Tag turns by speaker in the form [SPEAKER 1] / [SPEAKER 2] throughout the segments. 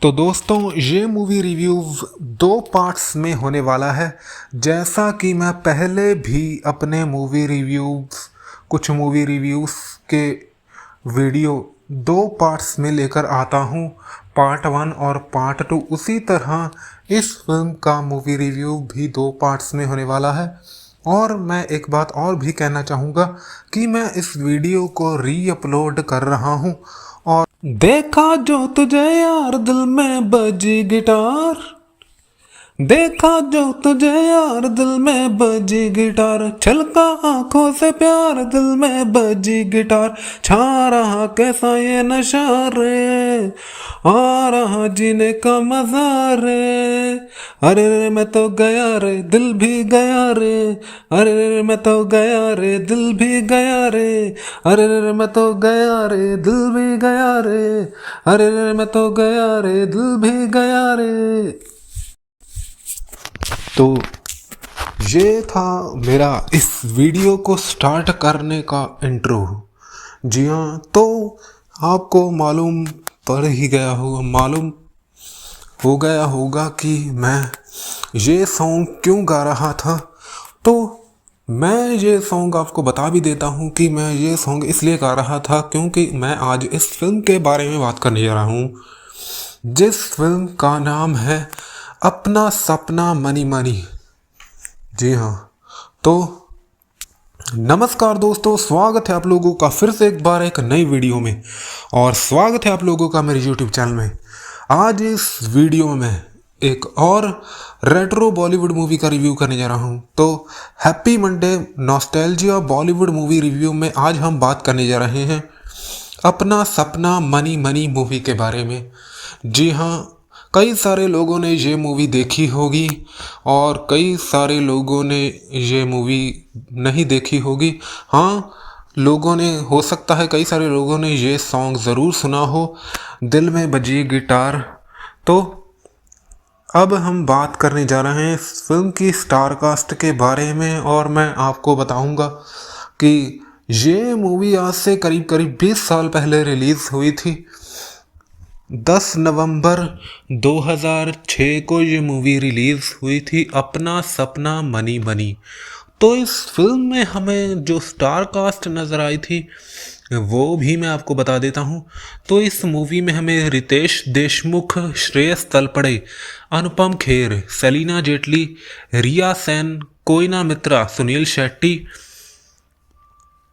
[SPEAKER 1] तो दोस्तों ये मूवी रिव्यू दो पार्ट्स में होने वाला है। जैसा कि मैं पहले भी अपने कुछ मूवी रिव्यूज़ के वीडियो दो पार्ट्स में लेकर आता हूँ, पार्ट 1 और पार्ट 2। उसी तरह इस फिल्म का मूवी रिव्यू भी दो पार्ट्स में होने वाला है। और मैं एक बात और भी कहना चाहूँगा कि मैं इस वीडियो को री अपलोड कर रहा हूँ। और देखा जो तुझे यार दिल में बजी गिटार, देखा जो तुझे यार दिल में बजी गिटार, छलका आंखों से प्यार दिल में बजी गिटार, छा रहा कैसा ये नशा रे, आ रहा जीने का मजा रे, अरे रे मैं तो गया रे दिल भी गया रे, अरे रे मैं तो गया रे दिल भी गया रे, अरे रे मैं तो गया रे दिल भी गया रे, अरे रे मैं तो गया रे दिल भी गया रे। तो ये था मेरा इस वीडियो को स्टार्ट करने का इंट्रो। जी हाँ, तो आपको मालूम हो गया होगा कि मैं ये सॉन्ग क्यों गा रहा था। तो मैं ये सॉन्ग आपको बता भी देता हूँ कि मैं ये सॉन्ग इसलिए गा रहा था क्योंकि मैं आज इस फिल्म के बारे में बात करने जा रहा हूँ, जिस फिल्म का नाम है अपना सपना मनी मनी। जी हाँ, तो नमस्कार दोस्तों, स्वागत है आप लोगों का फिर से एक बार एक नई वीडियो में, और स्वागत है आप लोगों का मेरे YouTube चैनल में। आज इस वीडियो में एक और रेट्रो बॉलीवुड मूवी का रिव्यू करने जा रहा हूँ। तो happy Monday nostalgia Bollywood movie review में आज हम बात करने जा रहे हैं अपना सपना मनी मनी मूवी के बारे में। जी हाँ, कई सारे लोगों ने ये मूवी देखी होगी और कई सारे लोगों ने ये मूवी नहीं देखी होगी। हाँ, हो सकता है कई सारे लोगों ने ये सॉन्ग ज़रूर सुना हो, दिल में बजी गिटार। तो अब हम बात करने जा रहे हैं इस फिल्म की स्टार कास्ट के बारे में, और मैं आपको बताऊंगा कि ये मूवी आज से करीब 20 साल पहले रिलीज़ हुई थी। 10 नवंबर 2006 को ये मूवी रिलीज़ हुई थी, अपना सपना मनी मनी। तो इस फिल्म में हमें जो स्टार कास्ट नज़र आई थी वो भी मैं आपको बता देता हूँ। तो इस मूवी में हमें रितेश देशमुख, श्रेयस तलपड़े, अनुपम खेर, सलीना जेटली, रिया सेन, कोयना मित्रा, सुनील शेट्टी,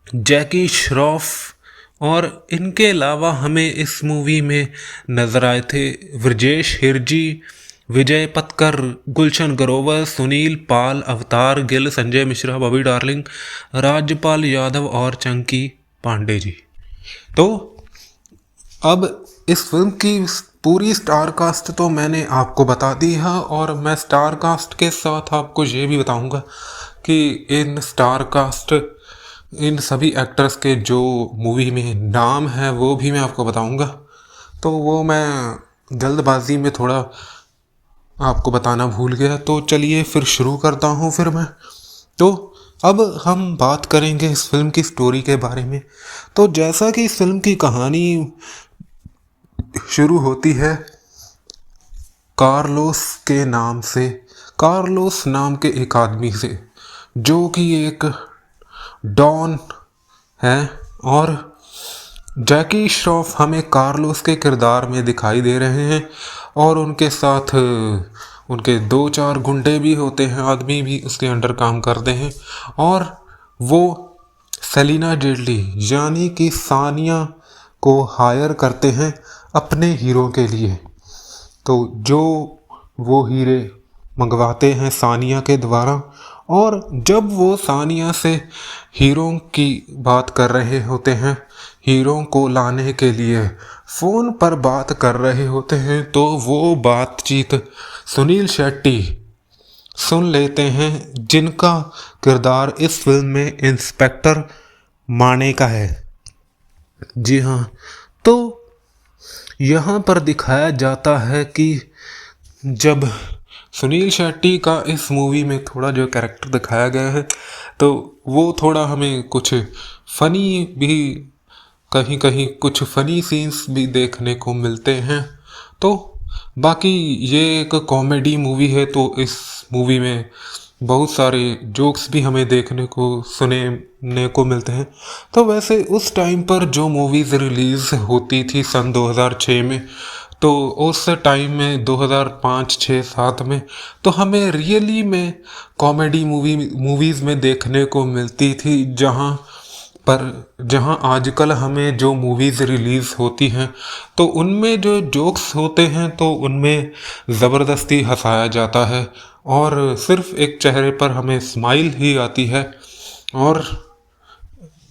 [SPEAKER 1] जैकी श्रॉफ और इनके अलावा हमें इस मूवी में नज़र आए थे ब्रजेश हिरजी, विजय पत्कर, गुलशन ग्रोवर, सुनील पाल, अवतार गिल, संजय मिश्रा, बॉबी डार्लिंग, राजपाल यादव और चंकी पांडे जी। तो अब इस फिल्म की पूरी स्टार कास्ट तो मैंने आपको बता दी है, और मैं स्टार कास्ट के साथ आपको ये भी बताऊंगा कि इन सभी एक्टर्स के जो मूवी में नाम है वो भी मैं आपको बताऊंगा। तो वो मैं जल्दबाजी में थोड़ा आपको बताना भूल गया। तो चलिए फिर शुरू करता हूँ फिर मैं। तो अब हम बात करेंगे इस फिल्म की स्टोरी के बारे में। तो जैसा कि इस फिल्म की कहानी शुरू होती है कार्लोस नाम के एक आदमी से, जो कि एक डॉन है, और जैकी श्रॉफ हमें कार्लोस के किरदार में दिखाई दे रहे हैं, और उनके साथ उनके 2-4 गुंडे भी होते हैं, आदमी भी उसके अंडर काम करते हैं, और वो सलीना जेटली यानी कि सानिया को हायर करते हैं अपने हीरो के लिए। तो जो वो हीरे मंगवाते हैं सानिया के द्वारा, और जब वो सानिया से हीरो की बात कर रहे होते हैं, हीरो को लाने के लिए फ़ोन पर बात कर रहे होते हैं, तो वो बातचीत सुनील शेट्टी सुन लेते हैं, जिनका किरदार इस फिल्म में इंस्पेक्टर माने का है। जी हाँ, तो यहाँ पर दिखाया जाता है कि जब सुनील शेट्टी का इस मूवी में थोड़ा जो कैरेक्टर दिखाया गया है, तो वो थोड़ा हमें कुछ फ़नी भी, कहीं कहीं कुछ फ़नी सीन्स भी देखने को मिलते हैं। तो बाकी ये एक कॉमेडी मूवी है, तो इस मूवी में बहुत सारे जोक्स भी हमें देखने को सुनने को मिलते हैं। तो वैसे उस टाइम पर जो मूवीज़ रिलीज़ होती थी सन 2006 में, तो उस टाइम में 2005, 6, 7 में तो हमें रियली में कॉमेडी मूवीज़ में देखने को मिलती थी, जहां आजकल हमें जो मूवीज़ रिलीज़ होती हैं तो उनमें जो जोक्स होते हैं तो उनमें ज़बरदस्ती हंसाया जाता है और सिर्फ एक चेहरे पर हमें स्माइल ही आती है और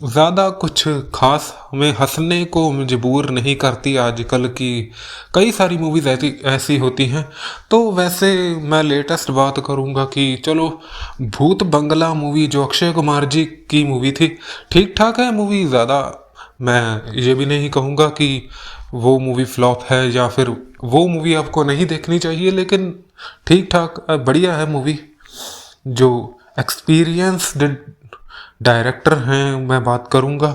[SPEAKER 1] ज़्यादा कुछ खास हमें हंसने को मजबूर नहीं करती। आजकल की कई सारी मूवीज़ ऐसी ऐसी होती हैं। तो वैसे मैं लेटेस्ट बात करूंगा कि चलो, भूत बंगला मूवी जो अक्षय कुमार जी की मूवी थी, ठीक ठाक है मूवी। ज़्यादा मैं ये भी नहीं कहूँगा कि वो मूवी फ्लॉप है या फिर वो मूवी आपको नहीं देखनी चाहिए, लेकिन ठीक ठाक बढ़िया है मूवी। जो एक्सपीरियंस्ड डायरेक्टर हैं मैं बात करूंगा,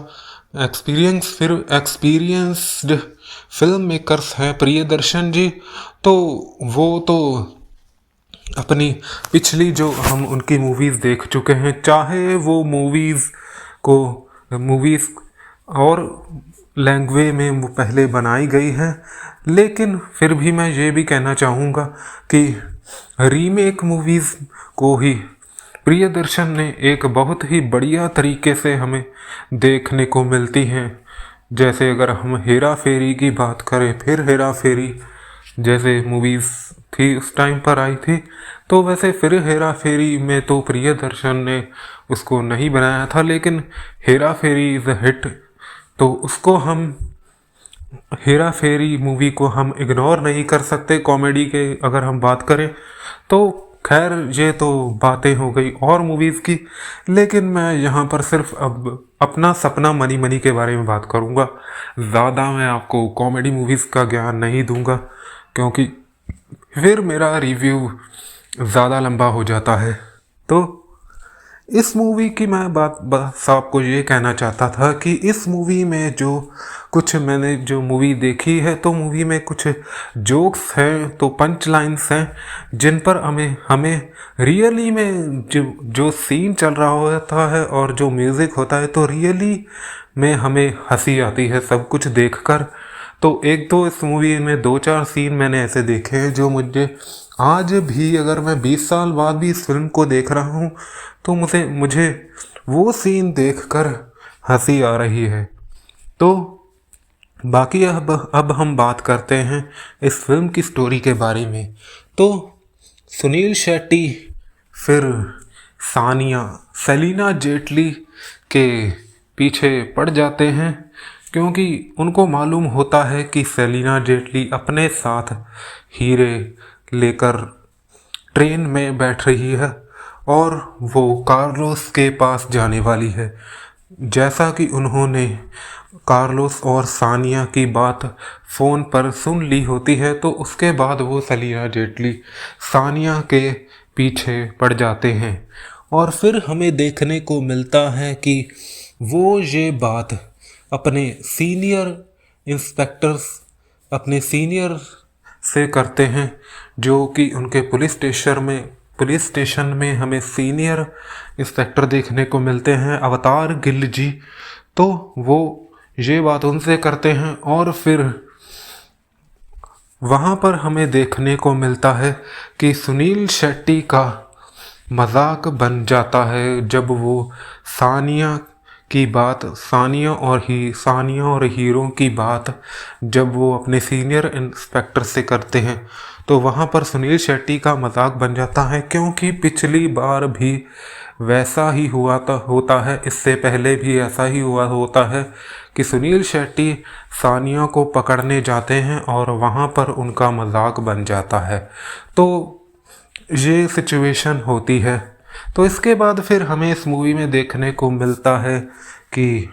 [SPEAKER 1] एक्सपीरियंस्ड फिल्म मेकर्स हैं प्रियदर्शन जी। तो वो तो अपनी पिछली जो हम उनकी मूवीज़ देख चुके हैं, चाहे वो मूवीज़ और लैंग्वेज में वो पहले बनाई गई हैं, लेकिन फिर भी मैं ये भी कहना चाहूँगा कि रीमेक मूवीज़ को ही प्रियदर्शन ने एक बहुत ही बढ़िया तरीके से हमें देखने को मिलती हैं। जैसे अगर हम हेरा फेरी की बात करें, फिर हेरा फेरी जैसे मूवीज़ थी उस टाइम पर आई थी, तो वैसे फिर हेरा फेरी में तो प्रियदर्शन ने उसको नहीं बनाया था, लेकिन हेरा फेरी इज़ अ हिट। तो उसको हम हेरा फेरी मूवी को हम इग्नोर नहीं कर सकते कॉमेडी के अगर हम बात करें तो। खैर, ये तो बातें हो गई और मूवीज़ की, लेकिन मैं यहाँ पर सिर्फ अब अपना सपना मनी मनी के बारे में बात करूँगा। ज़्यादा मैं आपको कॉमेडी मूवीज़ का ज्ञान नहीं दूँगा, क्योंकि फिर मेरा रिव्यू ज़्यादा लंबा हो जाता है। तो इस मूवी की मैं बात बस आपको ये कहना चाहता था कि इस मूवी में मैंने जो मूवी देखी है, तो मूवी में कुछ जोक्स हैं, तो पंच लाइन्स हैं जिन पर हमें रियली में जो सीन चल रहा होता है और जो म्यूज़िक होता है, तो रियली में हमें हंसी आती है सब कुछ देखकर। तो एक तो इस मूवी में 2-4 सीन मैंने ऐसे देखे हैं जो मुझे आज भी, अगर मैं 20 साल बाद भी इस फिल्म को देख रहा हूँ, तो मुझे वो सीन देखकर हंसी आ रही है। तो बाकी अब हम बात करते हैं इस फिल्म की स्टोरी के बारे में। तो सुनील शेट्टी फिर सेलिना जेटली के पीछे पड़ जाते हैं, क्योंकि उनको मालूम होता है कि सेलिना जेटली अपने साथ हीरे लेकर ट्रेन में बैठ रही है और वो कार्लोस के पास जाने वाली है। जैसा कि उन्होंने कार्लोस और सानिया की बात फ़ोन पर सुन ली होती है, तो उसके बाद वो सेलिना जेटली सानिया के पीछे पड़ जाते हैं और फिर हमें देखने को मिलता है कि वो ये बात अपने सीनियर से करते हैं, जो कि उनके पुलिस स्टेशन में हमें सीनियर इंस्पेक्टर देखने को मिलते हैं, अवतार गिल जी। तो वो ये बात उनसे करते हैं और फिर वहाँ पर हमें देखने को मिलता है कि सुनील शेट्टी का मजाक बन जाता है जब वो सानिया और हीरो की बात जब वो अपने सीनियर इंस्पेक्टर से करते हैं, तो वहाँ पर सुनील शेट्टी का मजाक बन जाता है, क्योंकि पिछली बार भी वैसा ही होता है, इससे पहले भी ऐसा ही हुआ होता है कि सुनील शेट्टी सानिया को पकड़ने जाते हैं और वहाँ पर उनका मजाक बन जाता है। तो ये सिचुएशन होती है। तो इसके बाद फिर हमें इस मूवी में देखने को मिलता है कि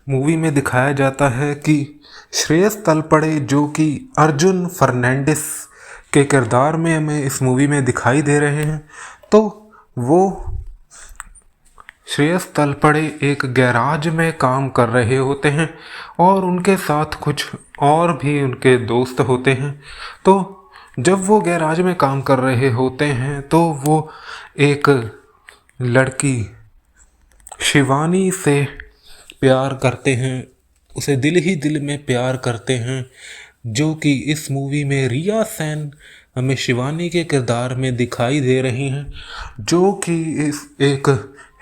[SPEAKER 1] मूवी में दिखाया जाता है कि श्रेयस तलपड़े, जो कि अर्जुन फर्नांडिस के किरदार में हमें इस मूवी में दिखाई दे रहे हैं, तो वो श्रेयस तलपड़े एक गैराज में काम कर रहे होते हैं और उनके साथ कुछ और भी उनके दोस्त होते हैं। तो जब वो गैराज में काम कर रहे होते हैं तो वो एक लड़की शिवानी से प्यार करते हैं, उसे दिल ही दिल में प्यार करते हैं, जो कि इस मूवी में रिया सेन हमें शिवानी के किरदार में दिखाई दे रही हैं, जो कि इस एक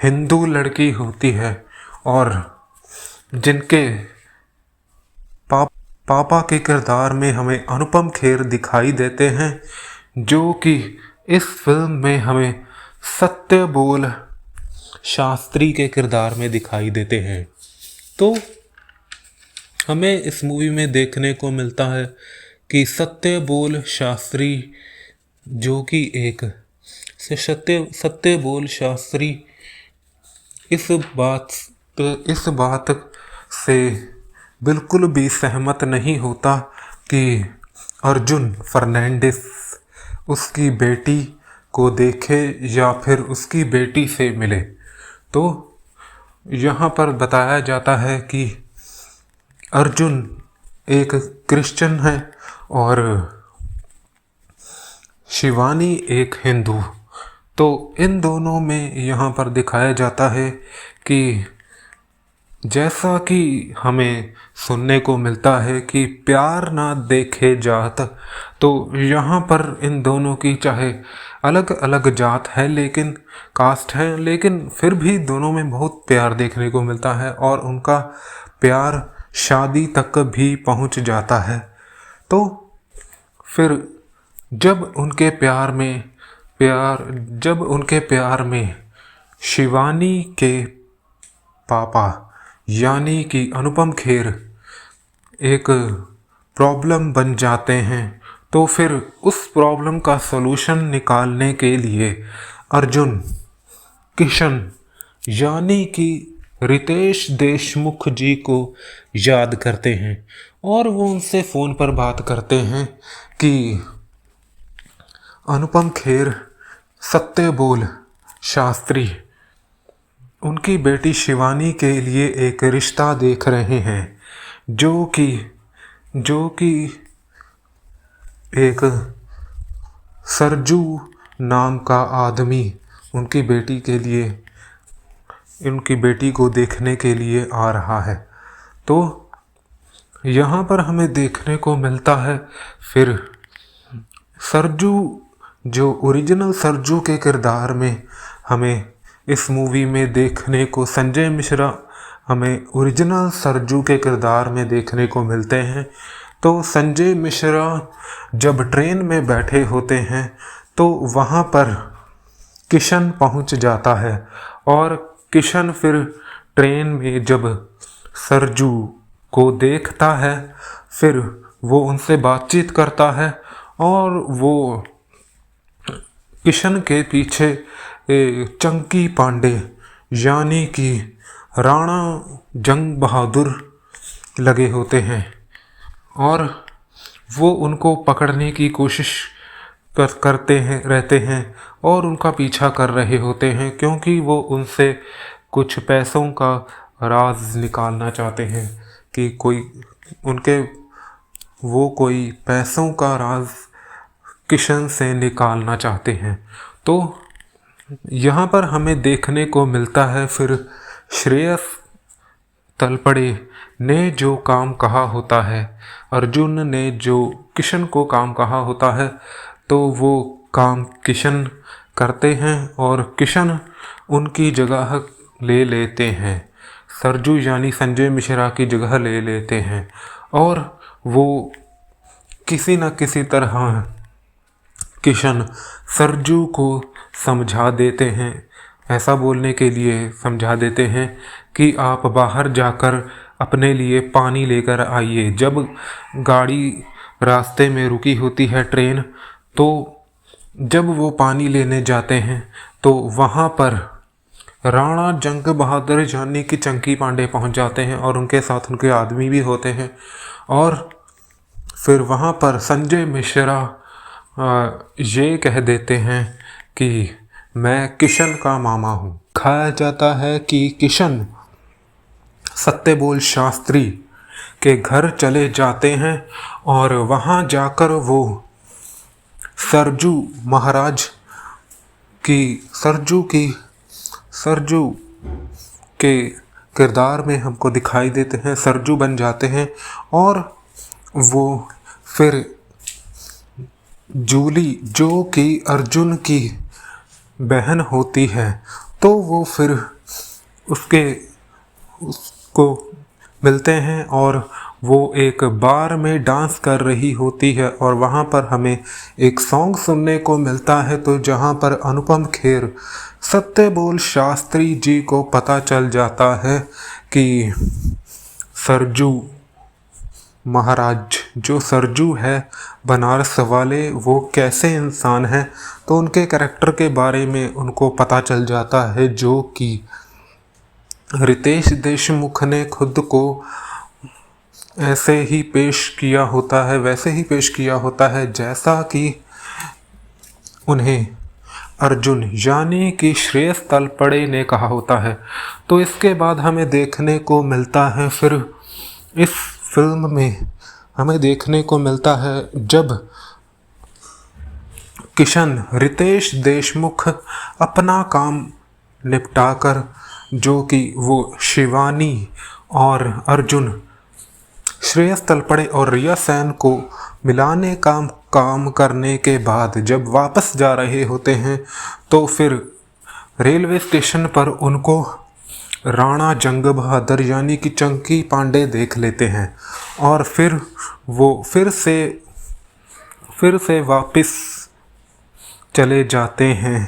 [SPEAKER 1] हिंदू लड़की होती है और जिनके पापा के किरदार में हमें अनुपम खेर दिखाई देते हैं, जो कि इस फिल्म में हमें सत्य बोल शास्त्री के किरदार में दिखाई देते हैं। तो हमें इस मूवी में देखने को मिलता है कि सत्य बोल शास्त्री, जो कि एक सत्य बोल शास्त्री इस बात से बिल्कुल भी सहमत नहीं होता कि अर्जुन फर्नांडिस उसकी बेटी को देखे या फिर उसकी बेटी से मिले। तो यहाँ पर बताया जाता है कि अर्जुन एक क्रिश्चियन है और शिवानी एक हिंदू। तो इन दोनों में यहाँ पर दिखाया जाता है कि जैसा कि हमें सुनने को मिलता है कि प्यार ना देखे जात, तो यहाँ पर इन दोनों की चाहे अलग अलग जात है, लेकिन कास्ट है, लेकिन फिर भी दोनों में बहुत प्यार देखने को मिलता है और उनका प्यार शादी तक भी पहुँच जाता है। तो फिर जब उनके प्यार में शिवानी के पापा यानी कि अनुपम खेर एक प्रॉब्लम बन जाते हैं, तो फिर उस प्रॉब्लम का सलूशन निकालने के लिए अर्जुन किशन यानी कि रितेश देशमुख जी को याद करते हैं और वो उनसे फ़ोन पर बात करते हैं कि अनुपम खेर सत्य बोल शास्त्री उनकी बेटी शिवानी के लिए एक रिश्ता देख रहे हैं, जो कि एक सरजू नाम का आदमी उनकी बेटी को देखने के लिए आ रहा है। तो यहाँ पर हमें देखने को मिलता है फिर सरजू, जो ओरिजिनल सरजू के किरदार में हमें इस मूवी में देखने को संजय मिश्रा हमें ओरिजिनल सरजू के किरदार में देखने को मिलते हैं। तो संजय मिश्रा जब ट्रेन में बैठे होते हैं तो वहाँ पर किशन पहुँच जाता है और किशन फिर ट्रेन में जब सरजू को देखता है फिर वो उनसे बातचीत करता है और वो किशन के पीछे चंकी पांडे यानी कि राणा जंग बहादुर लगे होते हैं और वो उनको पकड़ने की कोशिश रहते हैं और उनका पीछा कर रहे होते हैं, क्योंकि वो उनसे कुछ पैसों का राज निकालना चाहते हैं कि कोई पैसों का राज किशन से निकालना चाहते हैं। तो यहाँ पर हमें देखने को मिलता है फिर श्रेयस तलपड़े ने जो काम कहा होता है, अर्जुन ने जो किशन को काम कहा होता है, तो वो काम किशन करते हैं और किशन उनकी जगह ले लेते हैं, सरजू यानी संजय मिश्रा की जगह ले लेते हैं और वो किसी न किसी तरह किशन सरजू को समझा देते हैं, ऐसा बोलने के लिए समझा देते हैं कि आप बाहर जाकर अपने लिए पानी लेकर आइए। जब गाड़ी रास्ते में रुकी होती है ट्रेन, तो जब वो पानी लेने जाते हैं तो वहाँ पर राणा जंग बहादुर यानी कि चंकी पांडे पहुँच जाते हैं और उनके साथ उनके आदमी भी होते हैं और फिर वहाँ पर संजय मिश्रा ये कह देते हैं कि मैं किशन का मामा हूँ। खाया जाता है कि किशन सत्य बोल शास्त्री के घर चले जाते हैं और वहाँ जाकर वो सरजू महाराज की सरजू के किरदार में हमको दिखाई देते हैं, सरजू बन जाते हैं। और वो फिर जूली जो कि अर्जुन की बहन होती है, तो वो फिर उसको मिलते हैं और वो एक बार में डांस कर रही होती है और वहाँ पर हमें एक सॉन्ग सुनने को मिलता है। तो जहाँ पर अनुपम खेर सत्य बोल शास्त्री जी को पता चल जाता है कि सरजू महाराज जो सरजू है बनारस वाले, वो कैसे इंसान हैं, तो उनके कैरेक्टर के बारे में उनको पता चल जाता है, जो कि रितेश देशमुख ने खुद को ऐसे ही पेश किया होता है, वैसे ही पेश किया होता है जैसा कि उन्हें अर्जुन यानी कि श्रेयस तलपड़े ने कहा होता है। तो इसके बाद हमें देखने को मिलता है, फिर इस फिल्म में हमें देखने को मिलता है जब किशन रितेश देशमुख अपना काम निपटाकर, जो कि वो शिवानी और अर्जुन श्रेयस तलपड़े और रिया सेन को मिलाने का काम करने के बाद जब वापस जा रहे होते हैं, तो फिर रेलवे स्टेशन पर उनको राणा जंग बहादुर यानी कि चंकी पांडे देख लेते हैं और फिर वो फिर से वापस चले जाते हैं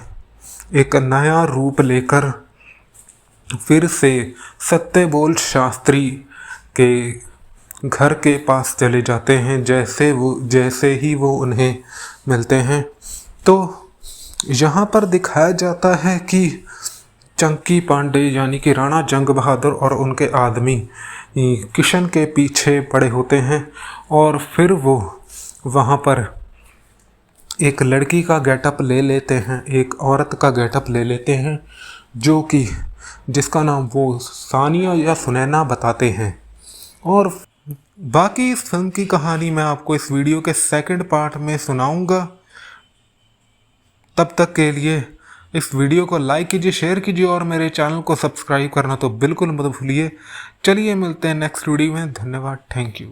[SPEAKER 1] एक नया रूप लेकर, फिर से सत्य बोल शास्त्री के घर के पास चले जाते हैं। जैसे ही वो उन्हें मिलते हैं, तो यहाँ पर दिखाया जाता है कि चंकी पांडे यानी कि राणा जंग बहादुर और उनके आदमी किशन के पीछे पड़े होते हैं और फिर वो वहाँ पर एक लड़की का गेटअप ले लेते हैं, एक औरत का गेटअप ले लेते हैं, जो कि जिसका नाम वो सानिया या सुनैना बताते हैं। और बाकी इस फिल्म की कहानी मैं आपको इस वीडियो के सेकंड पार्ट में सुनाऊंगा। तब तक के लिए इस वीडियो को लाइक कीजिए, शेयर कीजिए और मेरे चैनल को सब्सक्राइब करना तो बिल्कुल मत भूलिए। चलिए मिलते हैं नेक्स्ट वीडियो में। धन्यवाद, थैंक यू।